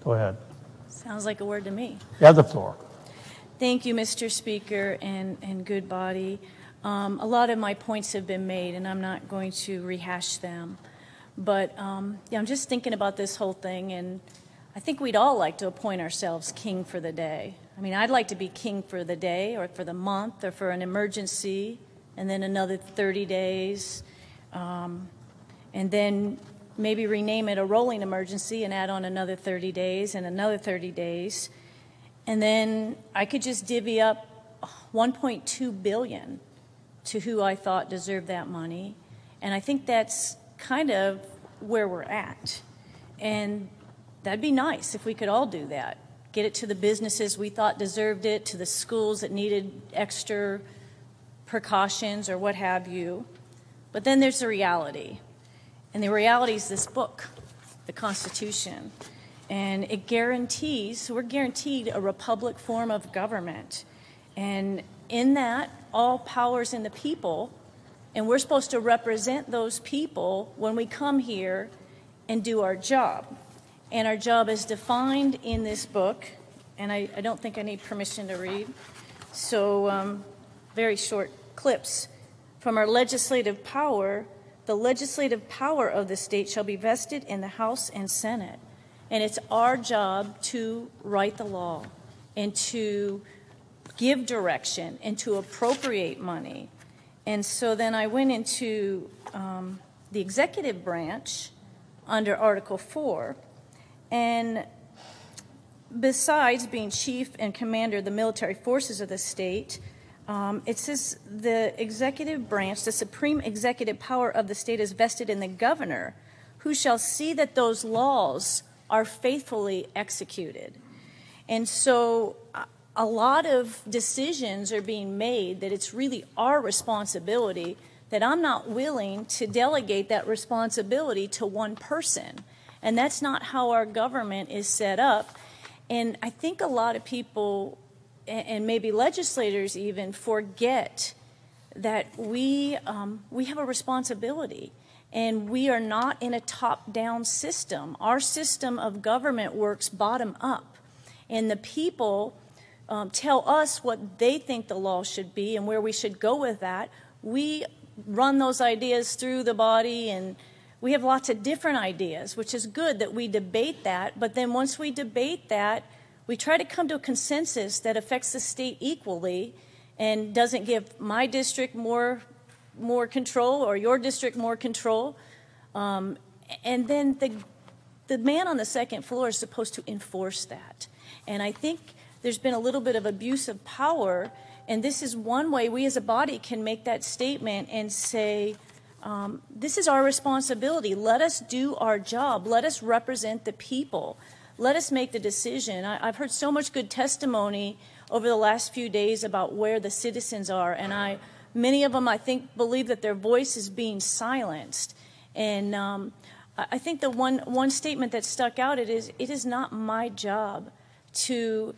Go ahead. Sounds like a word to me. You have the floor. Thank you, Mr. Speaker, and good body. A lot of my points have been made, and I'm not going to rehash them. But yeah, I'm just thinking about this whole thing, and I think we'd all like to appoint ourselves king for the day. I mean, I'd like to be king for the day or for the month or for an emergency, and then another 30 days, and then maybe rename it a rolling emergency and add on another 30 days and another 30 days. And then I could just divvy up $1.2 billion to who I thought deserved that money. And I think that's kind of where we're at. And that'd be nice if we could all do that. Get it to the businesses we thought deserved it, to the schools that needed extra precautions or what have you. But then there's the reality. And the reality is this book, the Constitution. And it guarantees, we're guaranteed a republic form of government. And in that, all power's in the people. And we're supposed to represent those people when we come here and do our job. And our job is defined in this book. And I don't think I need permission to read. So very short clips. From our legislative power, the legislative power of the state shall be vested in the House and Senate. And it's our job to write the law and to give direction and to appropriate money. And so then I went into the executive branch under Article 4. And besides being chief and commander of the military forces of the state, it says the executive branch, the supreme executive power of the state is vested in the governor, who shall see that those laws are faithfully executed. And so a lot of decisions are being made that it's really our responsibility, that I'm not willing to delegate that responsibility to one person. And that's not how our government is set up. And I think a lot of people, and maybe legislators even, forget that we have a responsibility. And we are not in a top-down system. Our system of government works bottom-up. And the people tell us what they think the law should be and where we should go with that. We run those ideas through the body, and we have lots of different ideas, which is good that we debate that. But then once we debate that, we try to come to a consensus that affects the state equally and doesn't give my district more control or your district more control. And then the man on the second floor is supposed to enforce that. And I think there's been a little bit of abuse of power, and this is one way we as a body can make that statement and say, this is our responsibility. Let us do our job. Let us represent the people. Let us make the decision. I've heard so much good testimony over the last few days about where the citizens are, and many of them, I think, believe that their voice is being silenced. And I think the one statement that stuck out, it is not my job to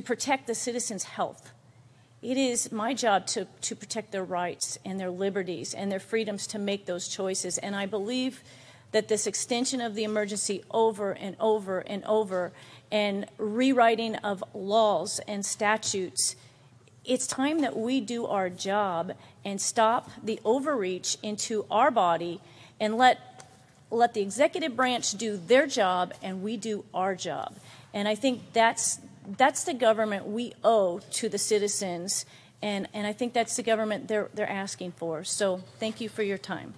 protect the citizens' health. It is my job to protect their rights and their liberties and their freedoms to make those choices. And I believe that this extension of the emergency over and over and over and rewriting of laws and statutes, it's time that we do our job and stop the overreach into our body and let the executive branch do their job and we do our job. And I think that's the government we owe to the citizens, and I think that's the government they're asking for. So thank you for your time.